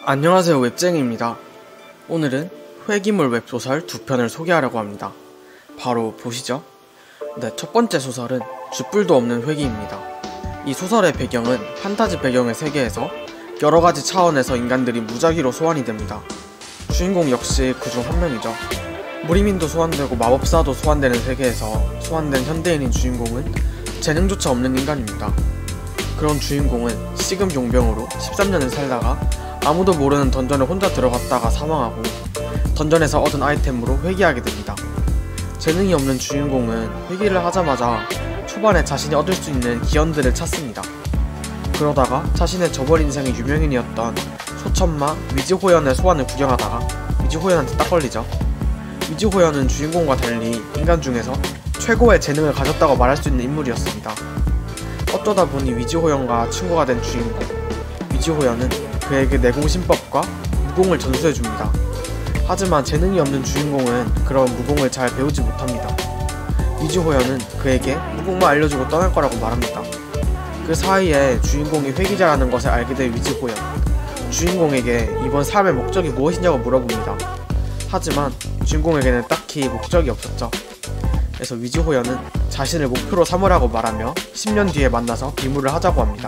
안녕하세요, 웹쟁이입니다. 오늘은 회기물 웹소설 2편을 소개하려고 합니다. 바로 보시죠. 네, 첫 번째 소설은 쥐뿔도 없는 회기입니다. 이 소설의 배경은 판타지 배경의 세계에서 여러가지 차원에서 인간들이 무작위로 소환이 됩니다. 주인공 역시 그중 한 명이죠. 무리민도 소환되고 마법사도 소환되는 세계에서 소환된 현대인인 주인공은 재능조차 없는 인간입니다. 그런 주인공은 C급 용병으로 13년을 살다가 아무도 모르는 던전에 혼자 들어갔다가 사망하고 던전에서 얻은 아이템으로 회귀하게 됩니다. 재능이 없는 주인공은 회귀를 하자마자 초반에 자신이 얻을 수 있는 기원들을 찾습니다. 그러다가 자신의 저번 인생의 유명인이었던 소천마 위지호연의 소환을 구경하다가 위지호연한테 딱 걸리죠. 위지호연은 주인공과 달리 인간 중에서 최고의 재능을 가졌다고 말할 수 있는 인물이었습니다. 어쩌다 보니 위지호연과 친구가 된 주인공 위지호연은 그에게 내공신법과 무공을 전수해줍니다. 하지만 재능이 없는 주인공은 그런 무공을 잘 배우지 못합니다. 위지호연은 그에게 무공만 알려주고 떠날 거라고 말합니다. 그 사이에 주인공이 회귀자라는 것을 알게 된 위지호연, 주인공에게 이번 삶의 목적이 무엇이냐고 물어봅니다. 하지만 주인공에게는 딱히 목적이 없었죠. 그래서 위지호연은 자신을 목표로 삼으라고 말하며 10년 뒤에 만나서 비무를 하자고 합니다.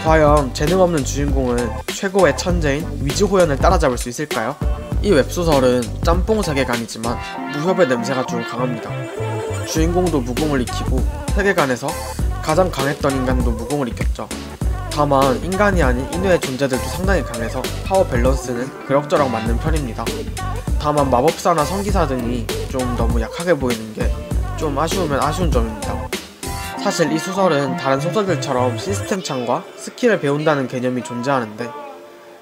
과연 재능 없는 주인공은 최고의 천재인 위지호연을 따라잡을 수 있을까요? 이 웹소설은 짬뽕 세계관이지만 무협의 냄새가 좀 강합니다. 주인공도 무공을 익히고 세계관에서 가장 강했던 인간도 무공을 익혔죠. 다만 인간이 아닌 인외의 존재들도 상당히 강해서 파워 밸런스는 그럭저럭 맞는 편입니다. 다만 마법사나 성기사 등이 좀 너무 약하게 보이는 게 좀 아쉬우면 아쉬운 점입니다. 사실 이 소설은 다른 소설들처럼 시스템 창과 스킬을 배운다는 개념이 존재하는데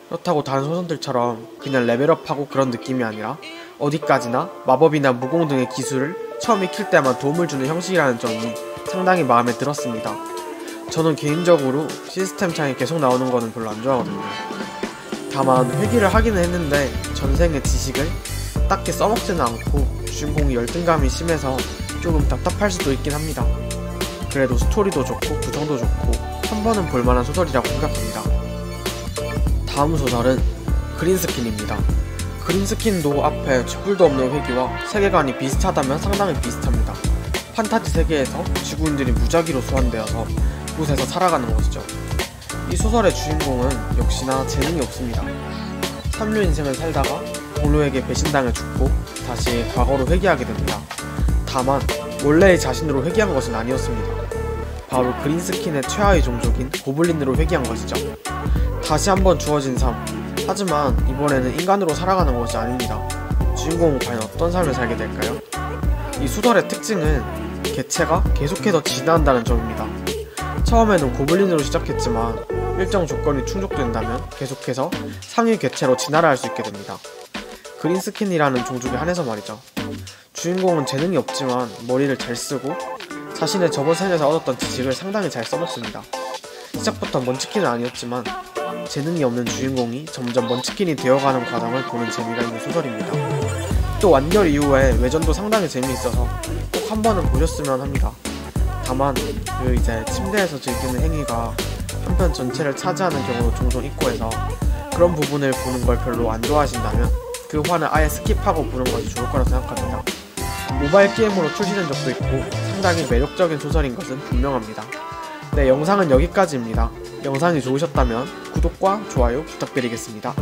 그렇다고 다른 소설들처럼 그냥 레벨업하고 그런 느낌이 아니라 어디까지나 마법이나 무공 등의 기술을 처음 익힐 때만 도움을 주는 형식이라는 점이 상당히 마음에 들었습니다. 저는 개인적으로 시스템 창이 계속 나오는 거는 별로 안 좋아하거든요. 다만 회귀를 하기는 했는데 전생의 지식을 딱히 써먹지는 않고 주인공이 열등감이 심해서 조금 답답할 수도 있긴 합니다. 그래도 스토리도 좋고 구성도 좋고 한 번은 볼만한 소설이라고 생각합니다. 다음 소설은 그린스킨입니다. 그린스킨도 앞에 쥐뿔도 없는 회귀와 세계관이 비슷하다면 상당히 비슷합니다. 판타지 세계에서 지구인들이 무작위로 소환되어서 곳에서 살아가는 것이죠. 이 소설의 주인공은 역시나 재능이 없습니다. 삼류 인생을 살다가 동료에게 배신당해 죽고 다시 과거로 회귀하게 됩니다. 다만 원래의 자신으로 회귀한 것은 아니었습니다. 바로 그린스킨의 최하위 종족인 고블린으로 회귀한 것이죠. 다시 한번 주어진 삶, 하지만 이번에는 인간으로 살아가는 것이 아닙니다. 주인공은 과연 어떤 삶을 살게 될까요? 이 소설의 특징은 개체가 계속해서 진화한다는 점입니다. 처음에는 고블린으로 시작했지만 일정 조건이 충족된다면 계속해서 상위 개체로 진화를 할 수 있게 됩니다. 그린스킨이라는 종족에 한해서 말이죠. 주인공은 재능이 없지만 머리를 잘 쓰고 자신의 저번 생에서 얻었던 지식을 상당히 잘 써먹습니다. 시작부터 먼치킨은 아니었지만 재능이 없는 주인공이 점점 먼치킨이 되어가는 과정을 보는 재미가 있는 소설입니다. 또 완결 이후에 외전도 상당히 재미있어서 꼭 한 번은 보셨으면 합니다. 다만 이제 침대에서 즐기는 행위가 한 편 전체를 차지하는 경우도 종종 있고 해서 그런 부분을 보는 걸 별로 안 좋아하신다면 그 화는 아예 스킵하고 보는 것이 좋을 거라 생각합니다. 모바일 게임으로 출시된 적도 있고 상당히 매력적인 소설인 것은 분명합니다. 네, 영상은 여기까지입니다. 영상이 좋으셨다면 구독과 좋아요 부탁드리겠습니다.